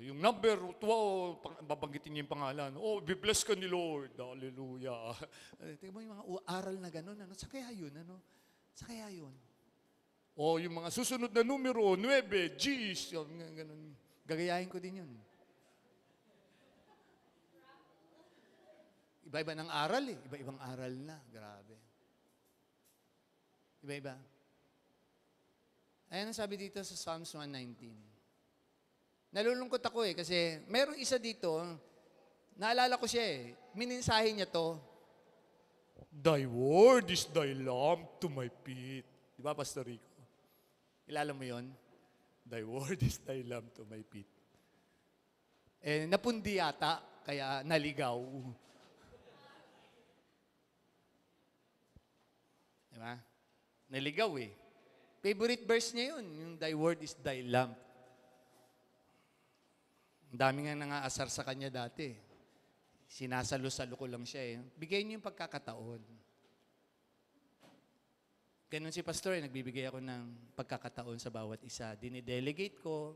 [SPEAKER 1] yung number 12, babanggitin niya yung pangalan. Be-bless ka ni Lord. Hallelujah. Tingnan mo yung mga aral na gano'n. Sa kaya yun? Sa kaya yun? Yung mga susunod na numero, 9, G's. Ganun. Gagayahin ko din yun. Iba-iba ng aral Iba-ibang aral na. Grabe. Iba-iba. Ayan ang sabi dito sa Psalms 119. Nalulungkot ako kasi mayroong isa dito, naalala ko siya mininsahe niya to, Thy word is thy lamp to my feet. Di ba, Pastor Rico? Ilala mo yon? Thy word is thy lamp to my feet. Napundi yata, kaya naligaw. Di ba? Naligaw Favorite verse niya yun, yung thy word is thy lamp. Ang dami nga nangaasar sa kanya dati. Sinasalo-salo ko lang siya Bigay niyo yung pagkakataon. Ganun si pastor nagbibigay ako ng pagkakataon sa bawat isa. Dinidelegate ko.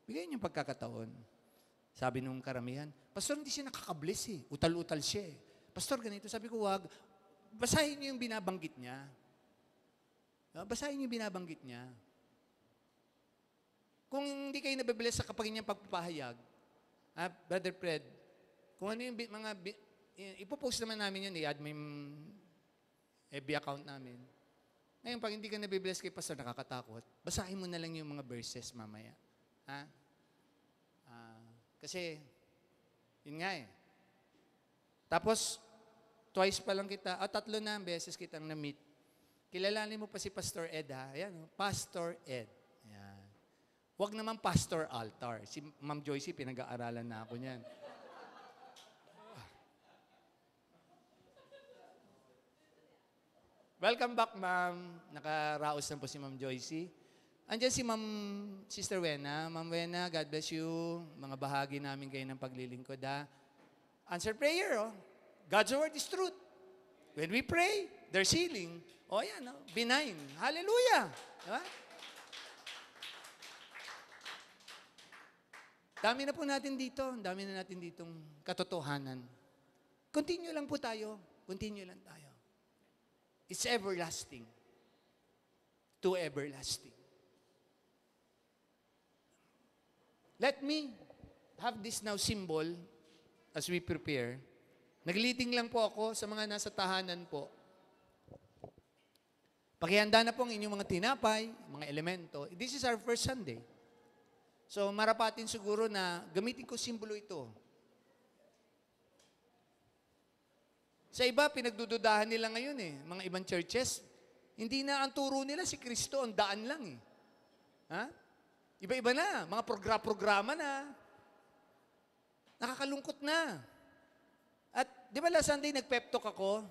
[SPEAKER 1] Bigay niyo yung pagkakataon. Sabi nung karamihan, pastor, hindi siya nakakabless Utal-utal siya Pastor, ganito. Sabi ko, wag. Basahin niyo yung binabanggit niya. Basahin niyo yung binabanggit niya. Kung hindi kayo nabibilis sa kapag inyong pagpapahayag, Brother Fred, kung ano yung ipopost naman namin yun, i-add mo yung FB account namin. Ngayon, pag hindi ka nabibilis kay Pastor, nakakatakot, basahin mo na lang yung mga verses mamaya. Kasi, yun nga Tapos, twice pa lang kita, 3 na beses kitang na-meet. Kilalanin mo pa si Pastor Ed, Ayan, Pastor Ed. Huwag naman Pastor Altar. Si Ma'am Joyce, pinag-aaralan na ako niyan. Welcome back, Ma'am. Nakaraos na po si Ma'am Joyce. Andiyan si Sister Wena. Ma'am Wena, God bless you. Mga bahagi namin kayo ng paglilingkod, Answer prayer, God's word is truth. When we pray, there's healing. Yan, benign. Hallelujah. Diba? Dami na po natin dito. Dami na natin ditong katotohanan. Continue lang po tayo. Continue lang tayo. It's everlasting. To everlasting. Let me have this now symbol as we prepare. Nag-leading lang po ako sa mga nasa tahanan po. Pakihanda na po ang inyong mga tinapay, mga elemento. This is our first Sunday. So, marapatin siguro na gamitin ko simbolo ito. Sa iba, pinagdududahan nila ngayon mga ibang churches. Hindi na ang turo nila si Kristo, ang daan lang Iba-iba na, mga programa na. Nakakalungkot na. At, di ba last Sunday, nag-pep talk ako?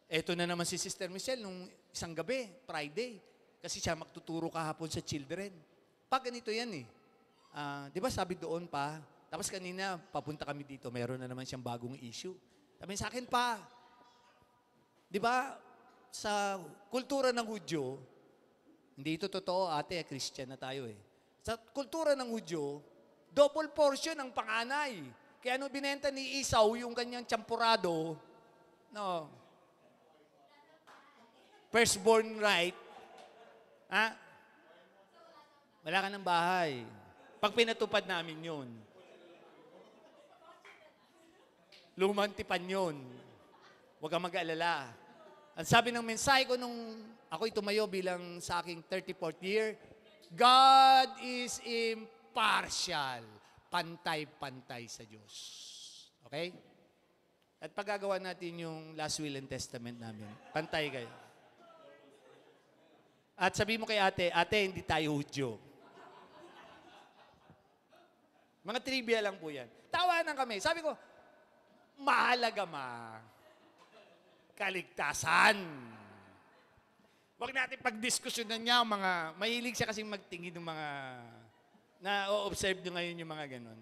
[SPEAKER 1] Eto na naman si Sister Michelle nung isang gabi, Friday. Kasi siya magtuturo kahapon sa children. Pag ganito yan di ba sabi doon pa, tapos kanina papunta kami dito, meron na naman siyang bagong issue. Sabi sa akin pa, di ba sa kultura ng Hudyo, hindi ito totoo ate, Christian na tayo Sa kultura ng Hudyo, double portion ang panganay Kaya nung binenta ni Esau yung kanyang champurado, no, firstborn right, ha? Wala ka ng bahay. Pag pinatupad namin yun, lumantipan yun. Huwag kang mag-alala. Ang sabi ng mensahe ko nung ako'y tumayo bilang sa aking 34th year, God is impartial. Pantay-pantay sa Diyos. Okay? At paggagawa natin yung last will and testament namin, pantay kayo. At sabi mo kay ate, ate, hindi tayo Hudyo. Mga trivia lang po yan. Tawanan kami. Sabi ko, mahalaga kaligtasan. Huwag natin pagdiskusyonan niya mga, mahilig siya kasing magtingin ng mga, na-observe nyo ngayon yung mga ganon.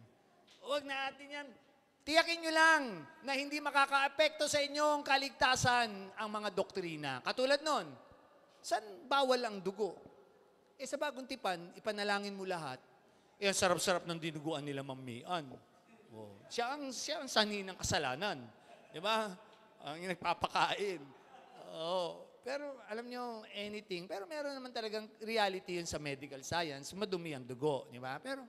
[SPEAKER 1] Huwag natin yan. Tiyakin nyo lang na hindi makaka-apekto sa inyong kaligtasan ang mga doktrina. Katulad nun, saan bawal ang dugo? Sa bagong tipan, ipanalangin mo lahat. Ang sarap-sarap ng dinuguan nila mamian. Oh. Siya ang sanhi ng kasalanan. Di ba? Ang nagpapakain. Oh. Pero alam nyo, anything. Pero meron naman talagang reality yun sa medical science. Madumi ang dugo. Di ba? Pero,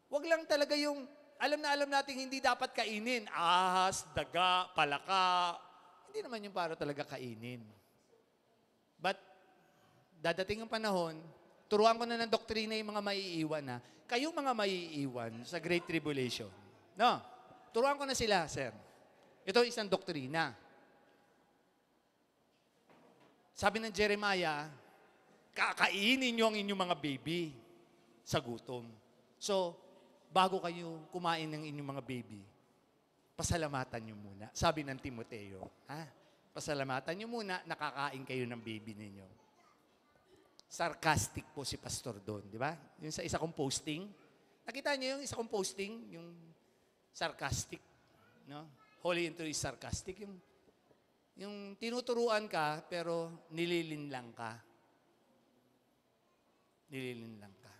[SPEAKER 1] wag lang talaga yung, alam natin hindi dapat kainin. Ahas, daga, palaka. Hindi naman yung para talaga kainin. But, dadating ang panahon, turuan ko na ng doktrina yung mga maiiwan na, kayong mga maiiwan sa Great Tribulation. No? Turuan ko na sila, sir. Ito isang doktrina. Sabi ng Jeremiah, kakainin nyo ang inyong mga baby sa gutom. So, bago kayo kumain ng inyong mga baby, pasalamatan nyo muna. Sabi ng Timoteo, pasalamatan nyo muna, nakakain kayo ng baby ninyo. Sarcastic po si pastor doon, di ba? Yung sa isa kong posting. Nakita niyo yung isa kong posting, yung sarcastic, no? Holy into is sarcastic, yung tinuturuan ka pero nililinlang ka. Nililinlang ka.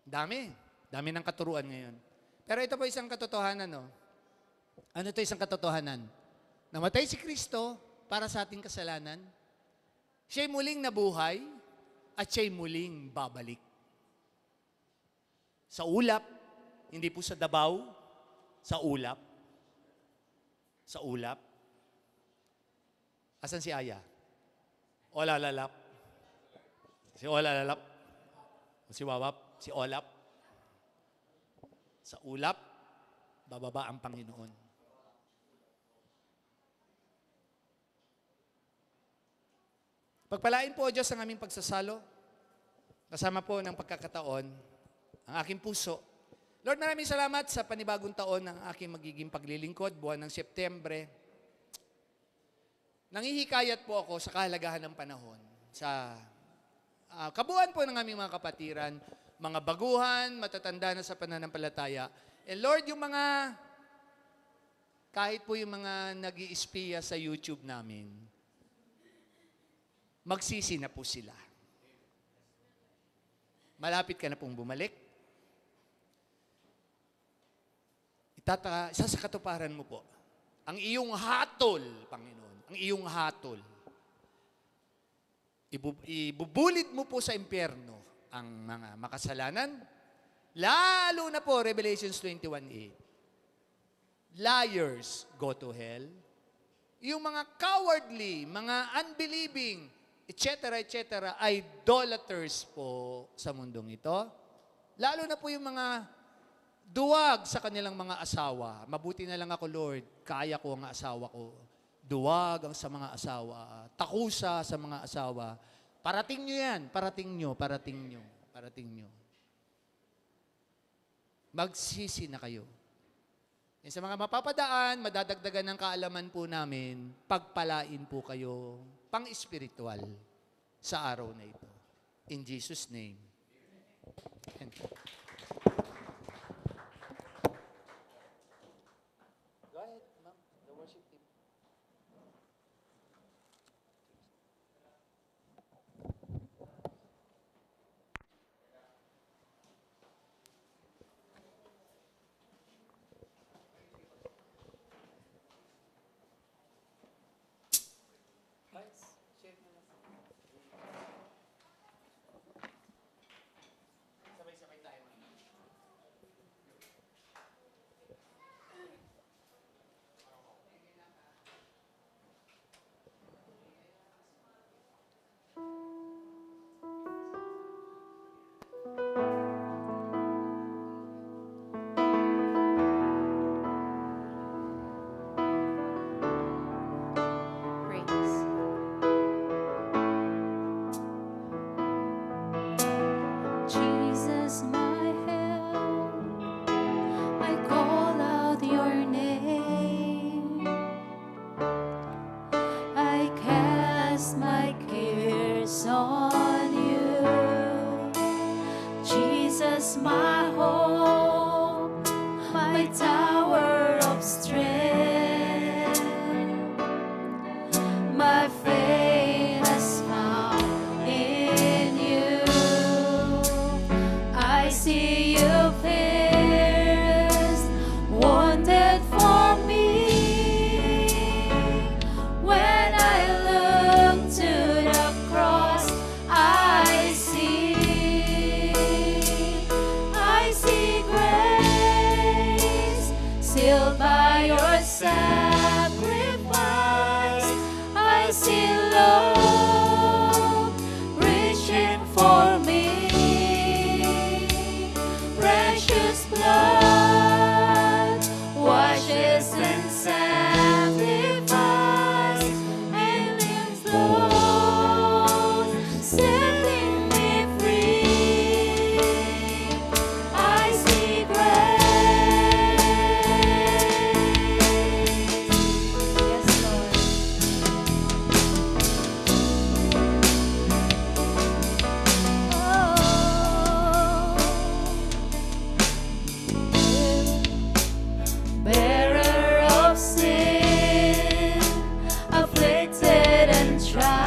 [SPEAKER 1] Dami ng katuruan ngayon. Pero ito po isang katotohanan, no? Ano ito isang katotohanan? Namatay si Kristo para sa ating kasalanan. Siya'y muling nabuhay, at siya'y muling babalik. Sa ulap, hindi po sa dabaw, sa ulap. Sa ulap. Asan si Aya? Olalalap. Si Olalalap. Si Wawap. Si Olap. Sa ulap, bababa ang Panginoon. Pagpalain po, Diyos, ang aming pagsasalo. Kasama po ng pagkakataon, ang aking puso. Lord, maraming salamat sa panibagong taon ng aking magiging paglilingkod, buwan ng Setyembre. Nangihikayat po ako sa kahalagahan ng panahon, sa kabuuan po ng aming mga kapatiran, mga baguhan, matatanda na sa pananampalataya. And Lord, yung mga, kahit po yung mga nag-i-espiya sa YouTube namin, magsisi na po sila. Malapit ka na pong bumalik. Isa sa katuparan mo po, ang iyong hatol, Panginoon, ang iyong hatol, ibubulit mo po sa impyerno ang mga makasalanan, lalo na po, Revelations 21:8. Liars go to hell. Yung mga cowardly, mga unbelieving, etc., idolaters po sa mundong ito. Lalo na po yung mga duwag sa kanilang mga asawa. Mabuti na lang ako, Lord, kaya ko ang asawa ko. Duwag ang sa mga asawa. Takusa sa mga asawa. Parating nyo yan. Parating nyo. Magsisi na kayo. Yan sa mga mapapadaan, madadagdagan ng kaalaman po namin, pagpalain po kayo pang-espiritual sa araw na ito. In Jesus' name. Amen. Go ahead, ma'am. The worship team.
[SPEAKER 2] hope, my tower of strength. My faith is found in you. I see you pierced, wounded for me. When I look to the cross, I see grace sealed by your sacrifice. I see love reaching for me. Precious blood washes and sacrifice, healing flows, setting me free. I see grace. Yes, Lord. Bearer of sin, afflicted and tried,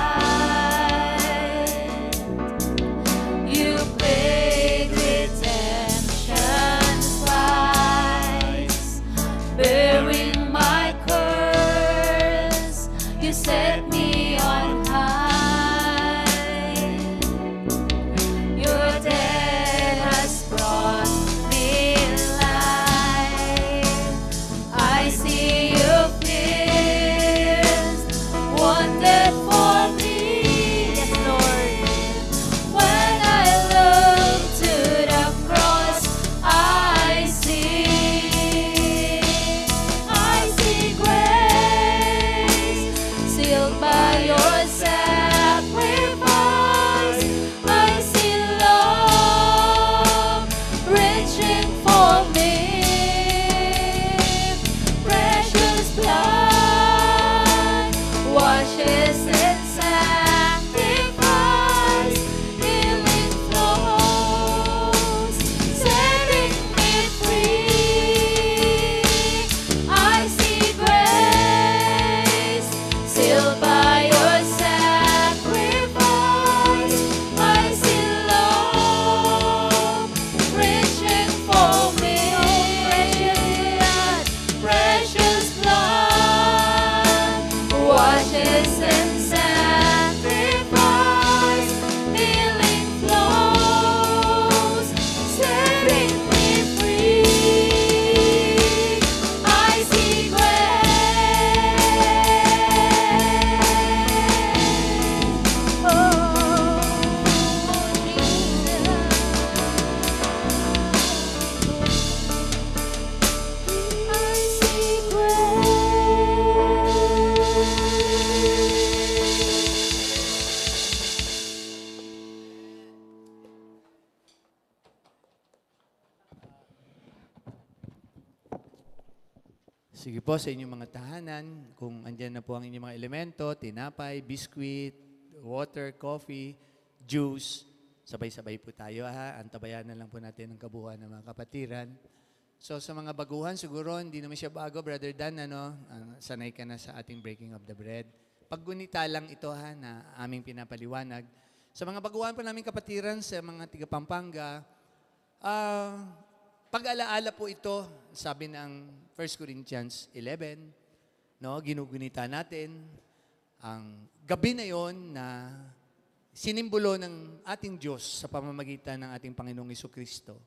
[SPEAKER 2] you paid redemption's price. Bearing my curse, you set me on high. Your death has brought me life. I see you pierced, wounded for me. Yes, Lord. When I look to the cross, I see grace sealed by your sacrifice. I see love reaching for me. Precious blood washes and sacrifice, healing flows, setting me free. I see grace sealed by your sacrifice. I see love reaching for me. Precious blood washes and sacrifice, healing flows, setting me free. I see grace. Oh, I see
[SPEAKER 1] Sige po, sa inyong mga tahanan, kung andyan na po ang inyong mga elemento, tinapay, biskuit, water, coffee, juice, sabay-sabay po tayo ha. Antabayan na lang po natin ang kabuuan ng mga kapatiran. So sa mga baguhan, siguro hindi naman siya bago, Brother Dan, ano? Sanay ka na sa ating breaking of the bread. Paggunita lang ito ha, na aming pinapaliwanag. Sa mga baguhan po namin kapatiran, sa mga tiga Pampanga, pag-alaala po ito, sabi ng 1 Corinthians 11, no, ginugunita natin ang gabi na yon na sinimbolo ng ating Diyos sa pamamagitan ng ating Panginoong Jesucristo,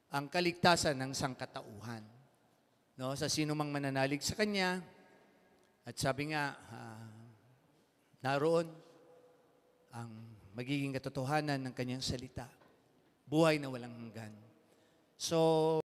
[SPEAKER 1] ang kaligtasan ng sangkatauhan. No, sa sino mang mananalig sa Kanya, at sabi nga, naroon ang magiging katotohanan ng Kanyang salita, buhay na walang hanggan. So,